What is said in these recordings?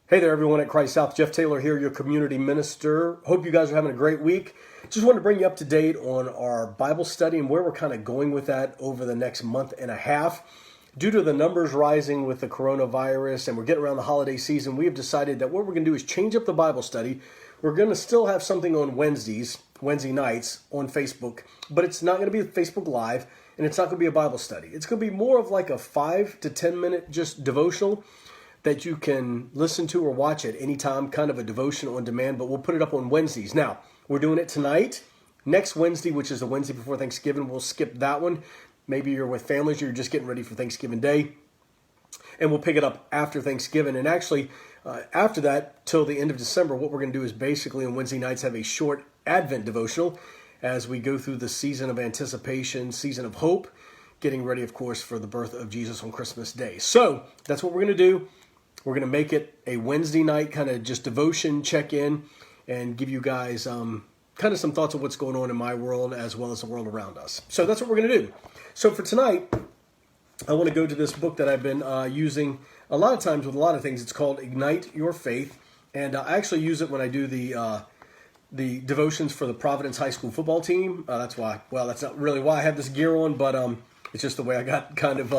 Hey there, everyone at Christ South. Jeff Taylor here, your community minister. Hope you guys are having a great week. Just wanted to bring you up to date on our Bible study and where we're kind of going with that over the next month and a half. Due to the numbers rising with the coronavirus and we're getting around the holiday season, we have decided that what we're going to do is change up the Bible study. We're going to still have something on Wednesday nights on Facebook, but it's not going to be Facebook Live and it's not going to be a Bible study. It's going to be more of like a 5 to 10 minute just devotional that you can listen to or watch at any time, kind of a devotion on demand, but we'll put it up on Wednesdays. Now, we're doing it tonight. Next Wednesday, which is the Wednesday before Thanksgiving, we'll skip that one. Maybe you're with families or you're just getting ready for Thanksgiving Day. And we'll pick it up after Thanksgiving. And actually, after that, till the end of December, what we're going to do is basically on Wednesday nights have a short Advent devotional as we go through the season of anticipation, season of hope, getting ready, of course, for the birth of Jesus on Christmas Day. So that's what we're going to do. We're going to make it a Wednesday night kind of just devotion check-in and give you guys kind of some thoughts of what's going on in my world as well as the world around us. So that's what we're going to do. So for tonight, I want to go to this book that I've been using a lot of times with a lot of things. It's called Ignite Your Faith. And I actually use it when I do the devotions for the Providence High School football team. That's why, well, that's not really why I have this gear on, but it's just the way I got kind of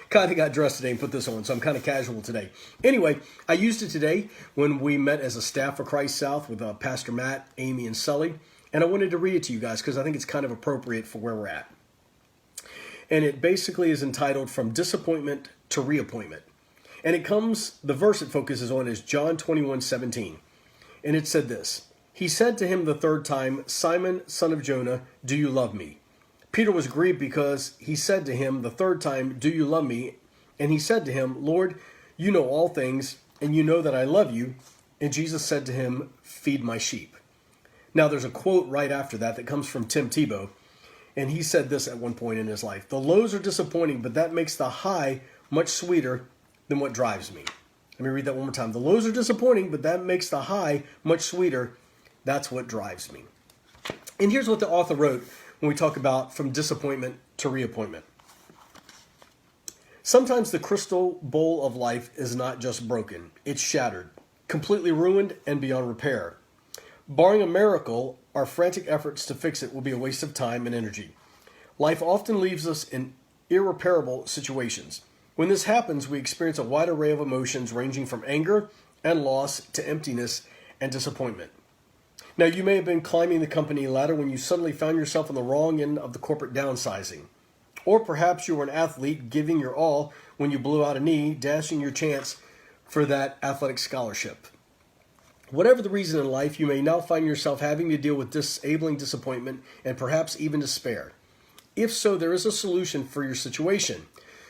got dressed today and put this on, so I'm kind of casual today. Anyway, I used it today when we met as a staff for Christ South with Pastor Matt, Amy, and Sully, and I wanted to read it to you guys because I think it's kind of appropriate for where we're at. And it basically is entitled From Disappointment to Reappointment. And the verse it focuses on is John 21:17. And it said this, He said to him the third time, Simon, son of Jonah, do you love me? Peter was grieved because he said to him the third time, do you love me? And he said to him, Lord, you know all things, and you know that I love you. And Jesus said to him, feed my sheep. Now there's a quote right after that comes from Tim Tebow. And he said this at one point in his life, the lows are disappointing, but that makes the high much sweeter than what drives me. Let me read that one more time. The lows are disappointing, but that makes the high much sweeter. That's what drives me. And here's what the author wrote when we talk about from disappointment to reappointment. Sometimes the crystal bowl of life is not just broken, it's shattered, completely ruined and beyond repair. Barring a miracle, our frantic efforts to fix it will be a waste of time and energy. Life often leaves us in irreparable situations. When this happens, we experience a wide array of emotions ranging from anger and loss to emptiness and disappointment. Now, you may have been climbing the company ladder when you suddenly found yourself on the wrong end of the corporate downsizing. Or perhaps you were an athlete giving your all when you blew out a knee, dashing your chance for that athletic scholarship. Whatever the reason in life, you may now find yourself having to deal with disabling disappointment and perhaps even despair. If so, there is a solution for your situation.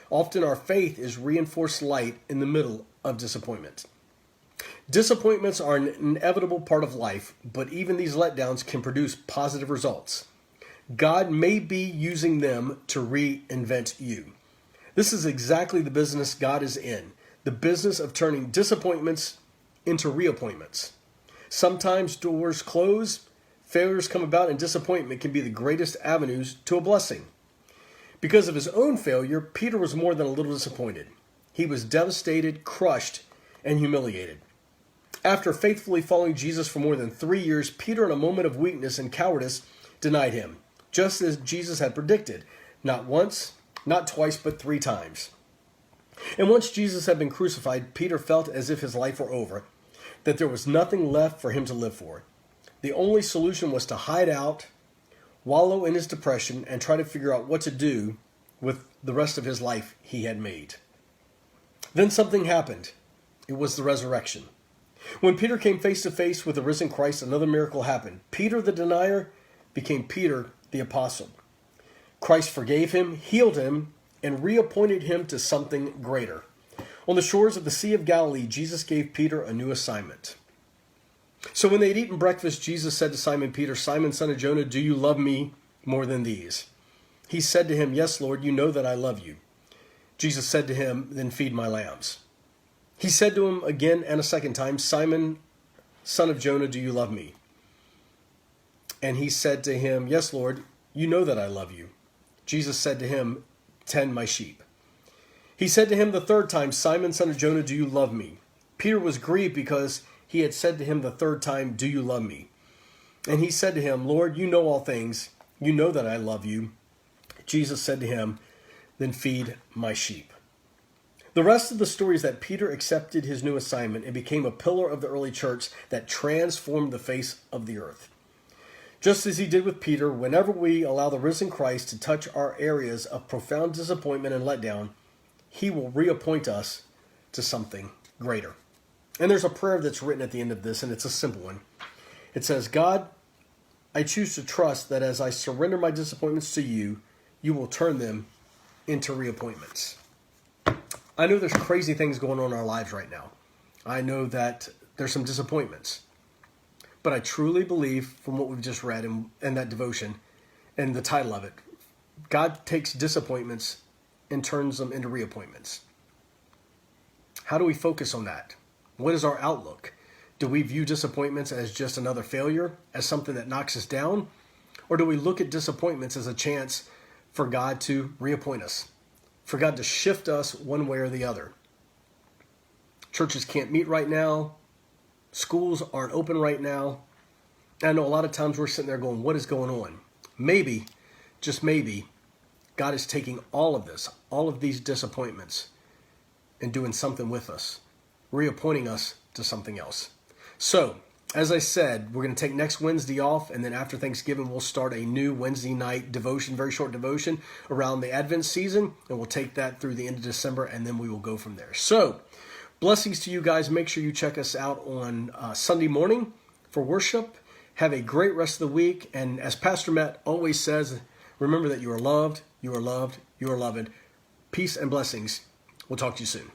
Often our faith is reinforced light in the middle of disappointment. Disappointments are an inevitable part of life, but even these letdowns can produce positive results. God may be using them to reinvent you. This is exactly the business God is in, the business of turning disappointments into reappointments. Sometimes doors close, failures come about, and disappointment can be the greatest avenues to a blessing. Because of his own failure, Peter was more than a little disappointed. He was devastated, crushed, and humiliated. After faithfully following Jesus for more than 3 years, Peter, in a moment of weakness and cowardice, denied him, just as Jesus had predicted, not once, not twice, but 3 times. And once Jesus had been crucified, Peter felt as if his life were over, that there was nothing left for him to live for. The only solution was to hide out, wallow in his depression, and try to figure out what to do with the rest of his life he had made. Then something happened. It was the resurrection. When Peter came face to face with the risen Christ, another miracle happened. Peter the denier became Peter the apostle. Christ forgave him, healed him, and reappointed him to something greater. On the shores of the Sea of Galilee, Jesus gave Peter a new assignment. So when they had eaten breakfast, Jesus said to Simon Peter, Simon, son of Jonah, do you love me more than these? He said to him, Yes, Lord, you know that I love you. Jesus said to him, Then feed my lambs. He said to him again and a second time, Simon, son of Jonah, do you love me? And he said to him, Yes, Lord, you know that I love you. Jesus said to him, Tend my sheep. He said to him the third time, Simon, son of Jonah, do you love me? Peter was grieved because he had said to him the third time, "Do you love me?" And he said to him, "Lord, you know all things. You know that I love you." Jesus said to him, "Then feed my sheep." The rest of the story is that Peter accepted his new assignment and became a pillar of the early church that transformed the face of the earth. Just as he did with Peter, whenever we allow the risen Christ to touch our areas of profound disappointment and letdown, he will reappoint us to something greater. And there's a prayer that's written at the end of this, and it's a simple one. It says, "God, I choose to trust that as I surrender my disappointments to you, you will turn them into reappointments." I know there's crazy things going on in our lives right now. I know that there's some disappointments. But I truly believe, from what we've just read in that devotion and the title of it, God takes disappointments and turns them into reappointments. How do we focus on that? What is our outlook? Do we view disappointments as just another failure, as something that knocks us down? Or do we look at disappointments as a chance for God to reappoint us, for God to shift us one way or the other? Churches can't meet right now. Schools aren't open right now. I know a lot of times we're sitting there going, what is going on? Maybe, just maybe, God is taking all of this, all of these disappointments, and doing something with us, reappointing us to something else. So, as I said, we're going to take next Wednesday off, and then after Thanksgiving, we'll start a new Wednesday night devotion, very short devotion around the Advent season, and we'll take that through the end of December, and then we will go from there. So, blessings to you guys. Make sure you check us out on Sunday morning for worship. Have a great rest of the week. And as Pastor Matt always says, remember that you are loved, you are loved, you are loved. Peace and blessings. We'll talk to you soon.